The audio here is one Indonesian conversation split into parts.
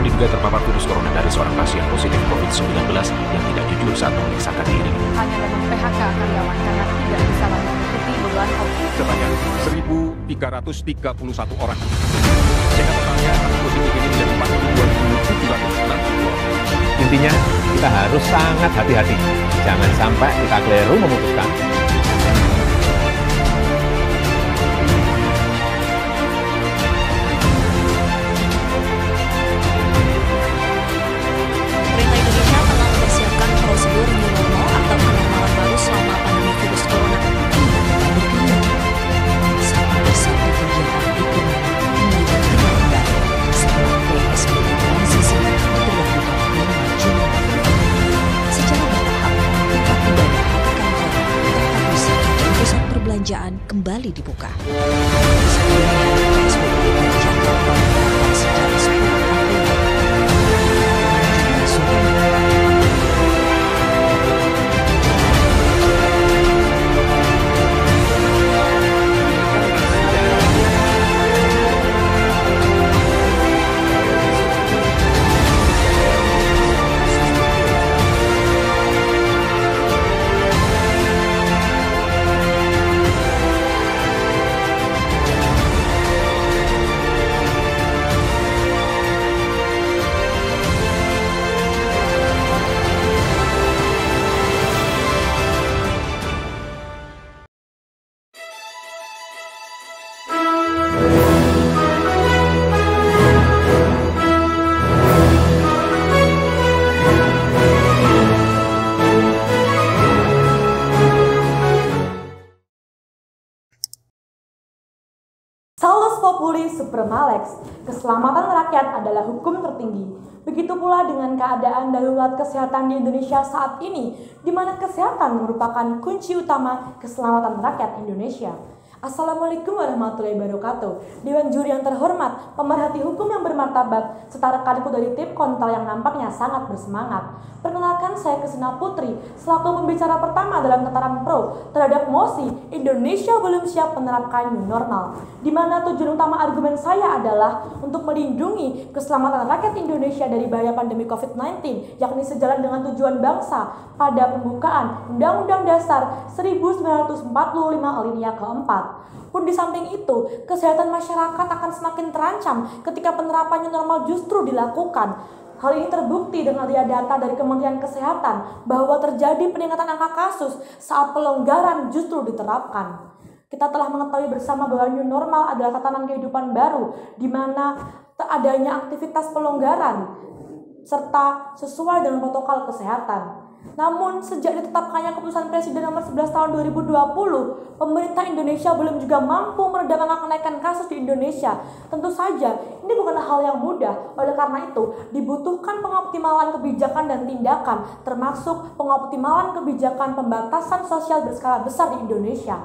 karyawan diduga terpapar virus corona dari seorang pasien positif COVID-19 yang tidak jujur saat memeriksakan diri. Hanya dan PHK karyawan karena tidak bisa lagi mengikuti beban COVID. Sebanyak 1.331 orang. Sehingga totalnya kasus positif ini menjadi 42.760 orang. Intinya, kita harus sangat hati-hati. Jangan sampai kita keliru memutuskan. Pemerintah Indonesia telah mempersiapkan prosedur new normal atau kenormalan baru selama pandemi virus corona. Sampai satu kegiatan ekonomi mulai kembali setelah PSBB transisi diberlakukan 5 Juni. Secara bertahap, tempat ibadah, kantor, tempat wisata, dan pusat perbelanjaan kembali dibuka. Sebelumnya, PSBB dijadwalkan berakhir sejak 10 April. Salus populi suprema lex, keselamatan rakyat adalah hukum tertinggi. Begitu pula dengan keadaan darurat kesehatan di Indonesia saat ini, di mana kesehatan merupakan kunci utama keselamatan rakyat Indonesia. Assalamualaikum warahmatullahi wabarakatuh. Dewan juri yang terhormat, pemerhati hukum yang bermartabat, serta rekanku dari tim Kontal yang nampaknya sangat bersemangat. Perkenalkan, saya Kesena Putri, selaku pembicara pertama dalam tataran pro terhadap mosi Indonesia belum siap menerapkan new normal, di mana tujuan utama argumen saya adalah untuk melindungi keselamatan rakyat Indonesia dari bahaya pandemi COVID-19, yakni sejalan dengan tujuan bangsa pada pembukaan Undang-Undang Dasar 1945 alinea keempat. Pun di samping itu, kesehatan masyarakat akan semakin terancam ketika penerapan new normal justru dilakukan. Hal ini terbukti dengan data dari Kementerian Kesehatan bahwa terjadi peningkatan angka kasus saat pelonggaran justru diterapkan. Kita telah mengetahui bersama bahwa new normal adalah tatanan kehidupan baru di mana adanya aktivitas pelonggaran serta sesuai dengan protokol kesehatan. Namun, sejak ditetapkannya keputusan Presiden nomor 11 tahun 2020, pemerintah Indonesia belum juga mampu meredam angka kenaikan kasus di Indonesia. Tentu saja, ini bukan hal yang mudah. Oleh karena itu, dibutuhkan pengoptimalan kebijakan dan tindakan, termasuk pengoptimalan kebijakan pembatasan sosial berskala besar di Indonesia.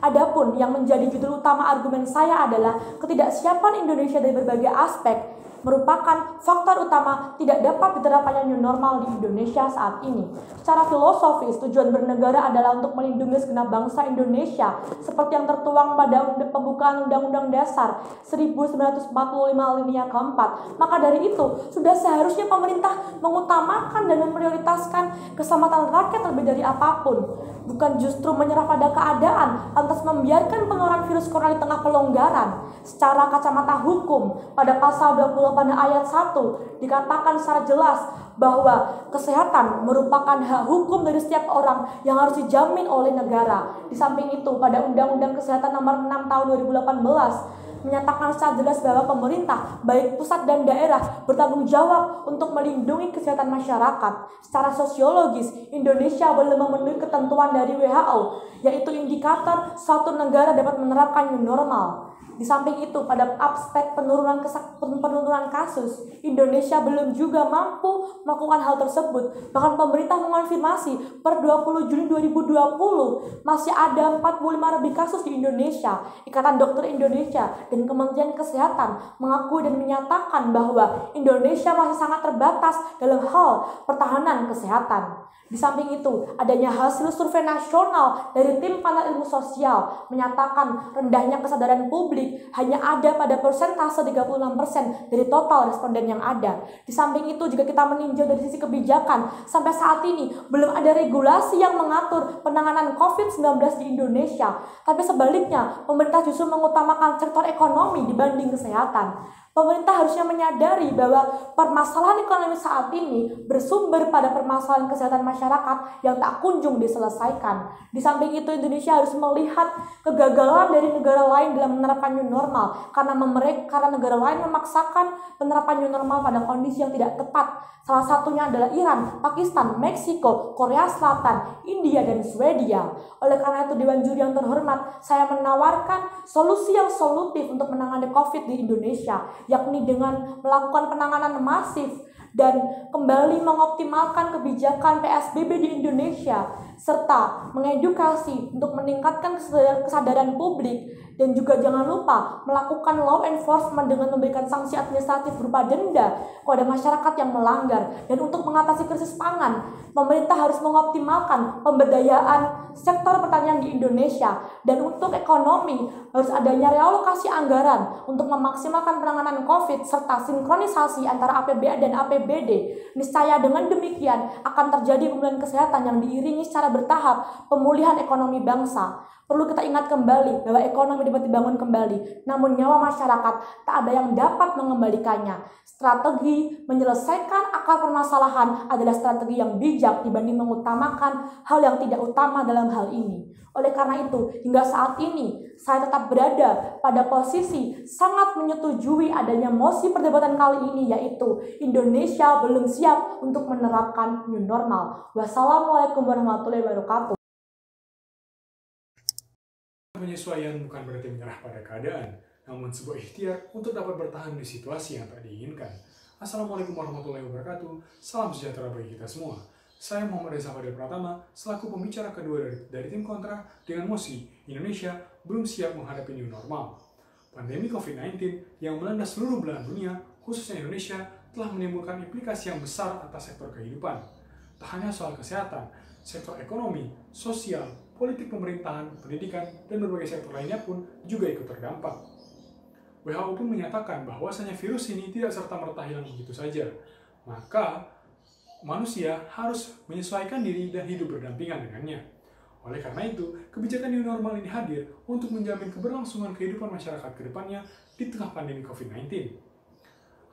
Adapun yang menjadi judul utama argumen saya adalah ketidaksiapan Indonesia dari berbagai aspek merupakan faktor utama tidak dapat diterapkannya new normal di Indonesia saat ini. Secara filosofis, tujuan bernegara adalah untuk melindungi segenap bangsa Indonesia seperti yang tertuang pada pembukaan Undang-Undang Dasar 1945 alinea keempat. Maka dari itu, sudah seharusnya pemerintah mengutamakan dan memprioritaskan keselamatan rakyat lebih dari apapun, bukan justru menyerah pada keadaan lantas membiarkan penularan virus corona di tengah pelonggaran. Secara kacamata hukum, pada pasal 20 pada ayat 1 dikatakan secara jelas bahwa kesehatan merupakan hak hukum dari setiap orang yang harus dijamin oleh negara. Di samping itu, pada Undang-Undang Kesehatan nomor 6 tahun 2018 menyatakan secara jelas bahwa pemerintah, baik pusat dan daerah, bertanggung jawab untuk melindungi kesehatan masyarakat. Secara sosiologis, Indonesia belum memenuhi ketentuan dari WHO, yaitu indikator suatu negara dapat menerapkan new normal. Di samping itu, pada aspek penurunan kasus, Indonesia belum juga mampu melakukan hal tersebut. Bahkan pemerintah mengonfirmasi per 20 Juni 2020 masih ada 45 lebih kasus di Indonesia. Ikatan Dokter Indonesia dan Kementerian Kesehatan mengakui dan menyatakan bahwa Indonesia masih sangat terbatas dalam hal pertahanan kesehatan. Di samping itu, adanya hasil survei nasional dari tim panel ilmu sosial menyatakan rendahnya kesadaran publik publik hanya ada pada persentase 36% dari total responden yang ada. Di samping itu juga kita meninjau dari sisi kebijakan, sampai saat ini belum ada regulasi yang mengatur penanganan COVID-19 di Indonesia. Tapi sebaliknya, pemerintah justru mengutamakan sektor ekonomi dibanding kesehatan. Pemerintah harusnya menyadari bahwa permasalahan ekonomi saat ini bersumber pada permasalahan kesehatan masyarakat yang tak kunjung diselesaikan. Di samping itu, Indonesia harus melihat kegagalan dari negara lain dalam menerapkan new normal karena negara lain memaksakan penerapan new normal pada kondisi yang tidak tepat. Salah satunya adalah Iran, Pakistan, Meksiko, Korea Selatan, India, dan Swedia. Oleh karena itu, Dewan Juri yang terhormat, saya menawarkan solusi yang solutif untuk menangani COVID di Indonesia, yakni dengan melakukan penanganan masif dan kembali mengoptimalkan kebijakan PSBB di Indonesia, serta mengedukasi untuk meningkatkan kesadaran publik, dan juga jangan lupa melakukan law enforcement dengan memberikan sanksi administratif berupa denda kepada masyarakat yang melanggar. Dan untuk mengatasi krisis pangan, pemerintah harus mengoptimalkan pemberdayaan sektor pertanian di Indonesia, dan untuk ekonomi harus adanya realokasi anggaran untuk memaksimalkan penanganan COVID serta sinkronisasi antara APBN dan APBD. Niscaya dengan demikian akan terjadi pemulihan kesehatan yang diiringi secara bertahap pemulihan ekonomi bangsa. Perlu kita ingat kembali bahwa ekonomi dapat dibangun kembali, namun nyawa masyarakat tak ada yang dapat mengembalikannya. Strategi menyelesaikan akar permasalahan adalah strategi yang bijak dibanding mengutamakan hal yang tidak utama dalam hal ini. Oleh karena itu, hingga saat ini saya tetap berada pada posisi sangat menyetujui adanya mosi perdebatan kali ini, yaitu Indonesia belum siap untuk menerapkan new normal. Wassalamualaikum warahmatullahi wabarakatuh. Penyesuaian bukan berarti menyerah pada keadaan, namun sebuah ikhtiar untuk dapat bertahan di situasi yang tak diinginkan. Assalamualaikum warahmatullahi wabarakatuh, salam sejahtera bagi kita semua. Saya Muhammad Reza Fadil Pratama, selaku pembicara kedua dari tim kontra dengan mosi Indonesia belum siap menghadapi new normal. Pandemi COVID-19 yang melanda seluruh belahan dunia, khususnya Indonesia, telah menimbulkan implikasi yang besar atas sektor kehidupan. Tak hanya soal kesehatan, sektor ekonomi, sosial, politik pemerintahan, pendidikan, dan berbagai sektor lainnya pun juga ikut terdampak. WHO pun menyatakan bahwasanya virus ini tidak serta-merta hilang begitu saja. Maka, manusia harus menyesuaikan diri dan hidup berdampingan dengannya. Oleh karena itu, kebijakan new normal ini hadir untuk menjamin keberlangsungan kehidupan masyarakat ke depannya di tengah pandemi COVID-19.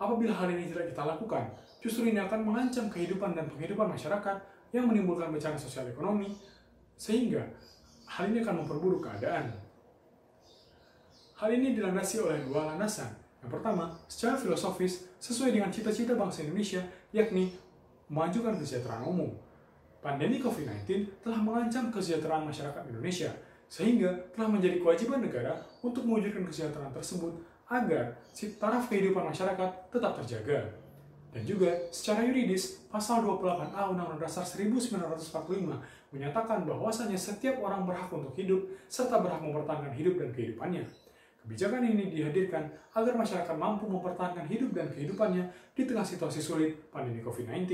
Apabila hal ini tidak kita lakukan, justru ini akan mengancam kehidupan dan penghidupan masyarakat yang menimbulkan bencana sosial ekonomi, sehingga hal ini akan memperburuk keadaan. Hal ini dilandasi oleh dua landasan. Yang pertama, secara filosofis, sesuai dengan cita-cita bangsa Indonesia, yakni memajukan kesejahteraan umum. Pandemi COVID-19 telah mengancam kesejahteraan masyarakat Indonesia, sehingga telah menjadi kewajiban negara untuk mewujudkan kesejahteraan tersebut agar taraf kehidupan masyarakat tetap terjaga. Dan juga secara yuridis, pasal 28A Undang-Undang Dasar 1945 menyatakan bahwasanya setiap orang berhak untuk hidup serta berhak mempertahankan hidup dan kehidupannya. Kebijakan ini dihadirkan agar masyarakat mampu mempertahankan hidup dan kehidupannya di tengah situasi sulit pandemi COVID-19,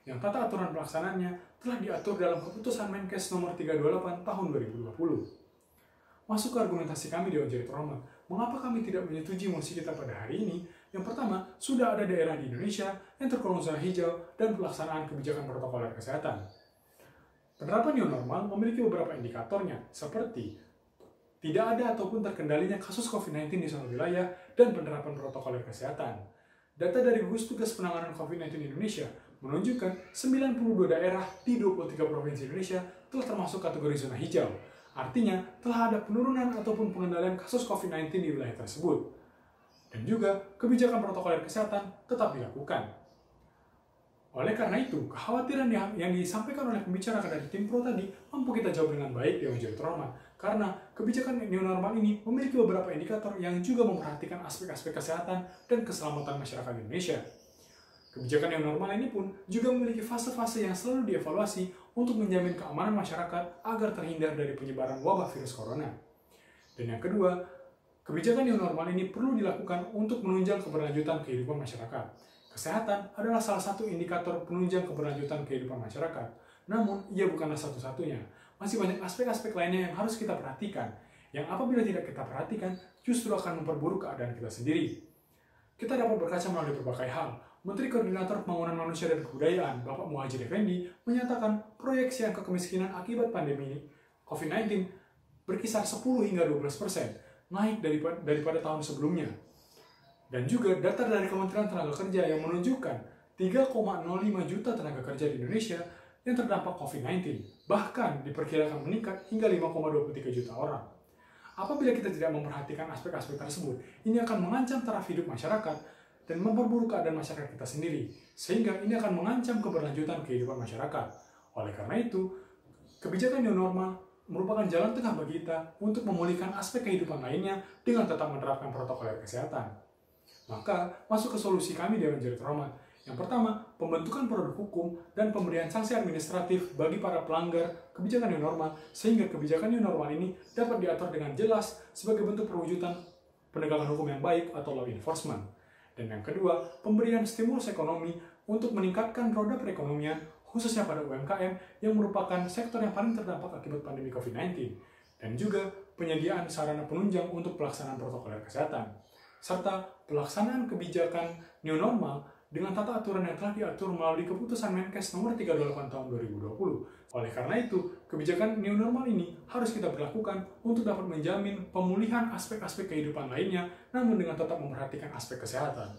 yang tata aturan pelaksanaannya telah diatur dalam Keputusan Menkes Nomor 328 Tahun 2020. Masuk ke argumentasi kami Dewan Juri Terhormat, mengapa kami tidak menyetujui mosi kita pada hari ini? Yang pertama, sudah ada daerah di Indonesia yang tergolong zona hijau dan pelaksanaan kebijakan protokoler kesehatan. Penerapan new normal memiliki beberapa indikatornya, seperti tidak ada ataupun terkendalinya kasus COVID-19 di suatu wilayah dan penerapan protokoler kesehatan. Data dari gugus tugas penanganan COVID-19 Indonesia menunjukkan 92 daerah di 23 provinsi Indonesia telah termasuk kategori zona hijau. Artinya, telah ada penurunan ataupun pengendalian kasus COVID-19 di wilayah tersebut. Dan juga, kebijakan protokoler kesehatan tetap dilakukan. Oleh karena itu, kekhawatiran yang disampaikan oleh pembicara dari tim pro tadi mampu kita jawab dengan baik Dewan Juri Terhormat. Karena kebijakan new normal ini memiliki beberapa indikator yang juga memperhatikan aspek-aspek kesehatan dan keselamatan masyarakat Indonesia. Kebijakan new normal ini pun juga memiliki fase-fase yang selalu dievaluasi untuk menjamin keamanan masyarakat agar terhindar dari penyebaran wabah virus corona. Dan yang kedua, kebijakan new normal ini perlu dilakukan untuk menunjang keberlanjutan kehidupan masyarakat. Kesehatan adalah salah satu indikator penunjang keberlanjutan kehidupan masyarakat. Namun, ia bukanlah satu-satunya. Masih banyak aspek-aspek lainnya yang harus kita perhatikan. yang apabila tidak kita perhatikan justru akan memperburuk keadaan kita sendiri. Kita dapat berkaca melalui berbagai hal. Menteri Koordinator Pembangunan Manusia dan Kebudayaan, Bapak Muhadjir Effendi, menyatakan proyeksi angka kemiskinan akibat pandemi COVID-19 berkisar 10 hingga 12%, naik daripada tahun sebelumnya. Dan juga data dari Kementerian Tenaga Kerja yang menunjukkan 3,05 juta tenaga kerja di Indonesia yang terdampak COVID-19, bahkan diperkirakan meningkat hingga 5,23 juta orang. Apabila kita tidak memperhatikan aspek-aspek tersebut, ini akan mengancam taraf hidup masyarakat dan memperburuk keadaan masyarakat kita sendiri, sehingga ini akan mengancam keberlanjutan kehidupan masyarakat. Oleh karena itu, kebijakan new normal merupakan jalan tengah bagi kita untuk memulihkan aspek kehidupan lainnya dengan tetap menerapkan protokol kesehatan. Maka, masuk ke solusi kami Dewan Juri Terhormat. Yang pertama, pembentukan produk hukum dan pemberian sanksi administratif bagi para pelanggar kebijakan new normal, sehingga kebijakan new normal ini dapat diatur dengan jelas sebagai bentuk perwujudan penegakan hukum yang baik atau law enforcement. Dan yang kedua, pemberian stimulus ekonomi untuk meningkatkan roda perekonomian, khususnya pada UMKM yang merupakan sektor yang paling terdampak akibat pandemi COVID-19. Dan juga penyediaan sarana penunjang untuk pelaksanaan protokol kesehatan. Serta pelaksanaan kebijakan new normal dengan tata aturan yang telah diatur melalui keputusan Menkes nomor 38 tahun 2020. Oleh karena itu, kebijakan new normal ini harus kita berlakukan untuk dapat menjamin pemulihan aspek-aspek kehidupan lainnya, namun dengan tetap memperhatikan aspek kesehatan.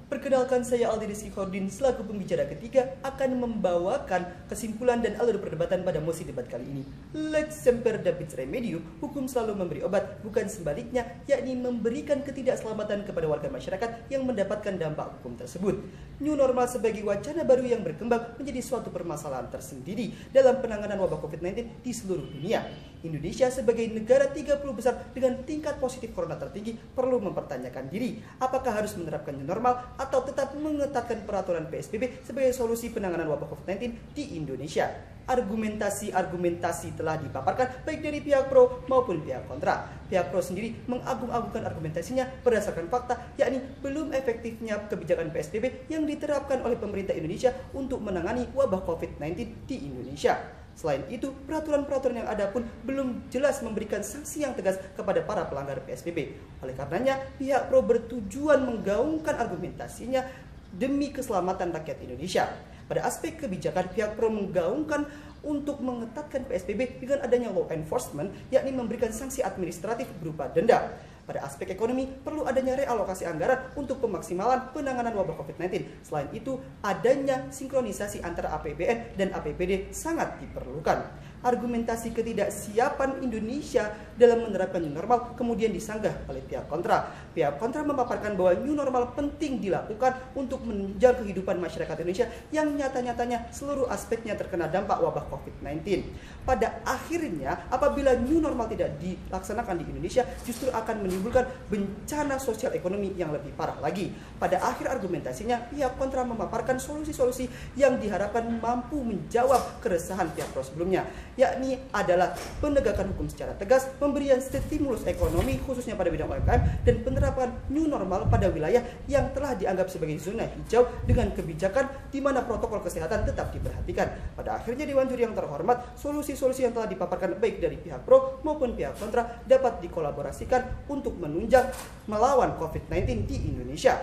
Perkenalkan, saya Aldi Rizky Khordin selaku pembicara ketiga akan membawakan kesimpulan dan alur perdebatan pada mosi debat kali ini. Lex semper David remedium, hukum selalu memberi obat, bukan sebaliknya, yakni memberikan ketidakselamatan kepada warga masyarakat yang mendapatkan dampak hukum tersebut. New normal sebagai wacana baru yang berkembang menjadi suatu permasalahan tersendiri dalam penanganan wabah COVID-19 di seluruh dunia. Indonesia sebagai negara 30 besar dengan tingkat positif corona tertinggi perlu mempertanyakan diri, apakah harus menerapkan new normal atau tetap mengetatkan peraturan PSBB sebagai solusi penanganan wabah COVID-19 di Indonesia. Argumentasi telah dipaparkan baik dari pihak pro maupun pihak kontra. Pihak pro sendiri mengagung-agungkan argumentasinya berdasarkan fakta, yakni belum efektifnya kebijakan PSBB yang diterapkan oleh pemerintah Indonesia untuk menangani wabah COVID-19 di Indonesia. Selain itu, peraturan-peraturan yang ada pun belum jelas memberikan sanksi yang tegas kepada para pelanggar PSBB. Oleh karenanya, pihak pro bertujuan menggaungkan argumentasinya demi keselamatan rakyat Indonesia. Pada aspek kebijakan, pihak pro menggaungkan untuk mengetatkan PSBB dengan adanya law enforcement, yakni memberikan sanksi administratif berupa denda. Pada aspek ekonomi, perlu adanya realokasi anggaran untuk pemaksimalan penanganan wabah COVID-19. Selain itu, adanya sinkronisasi antara APBN dan APBD sangat diperlukan. Argumentasi ketidaksiapan Indonesia dalam menerapkan new normal kemudian disanggah oleh pihak kontra. Pihak kontra memaparkan bahwa new normal penting dilakukan untuk menunjang kehidupan masyarakat Indonesia yang nyata-nyatanya seluruh aspeknya terkena dampak wabah COVID-19. Pada akhirnya, apabila new normal tidak dilaksanakan di Indonesia, justru akan menimbulkan bencana sosial ekonomi yang lebih parah lagi. Pada akhir argumentasinya, pihak kontra memaparkan solusi-solusi yang diharapkan mampu menjawab keresahan pihak pro sebelumnya, yakni adalah penegakan hukum secara tegas, pemberian stimulus ekonomi khususnya pada bidang UMKM, dan penerapan new normal pada wilayah yang telah dianggap sebagai zona hijau dengan kebijakan di mana protokol kesehatan tetap diperhatikan. Pada akhirnya, Dewan Juri yang terhormat, solusi-solusi yang telah dipaparkan baik dari pihak pro maupun pihak kontra dapat dikolaborasikan untuk menunjang melawan COVID-19 di Indonesia.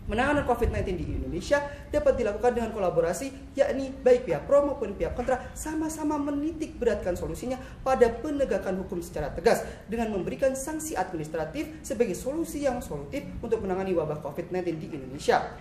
Penanganan COVID-19 di Indonesia dapat dilakukan dengan kolaborasi, yakni baik pihak pro maupun pihak kontra sama-sama menitik beratkan solusinya pada penegakan hukum secara tegas dengan memberikan sanksi administratif sebagai solusi yang solutif untuk menangani wabah COVID-19 di Indonesia.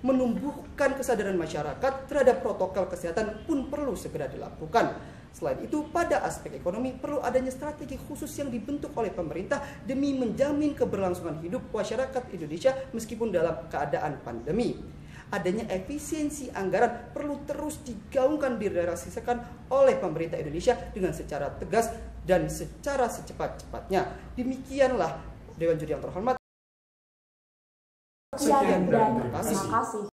Menumbuhkan kesadaran masyarakat terhadap protokol kesehatan pun perlu segera dilakukan. Selain itu, pada aspek ekonomi perlu adanya strategi khusus yang dibentuk oleh pemerintah demi menjamin keberlangsungan hidup masyarakat Indonesia meskipun dalam keadaan pandemi. Adanya efisiensi anggaran perlu terus digaungkan direalisasikan oleh pemerintah Indonesia dengan secara tegas dan secara secepat-cepatnya. Demikianlah Dewan Juri yang terhormat. Sekian dan terima kasih. terima kasih.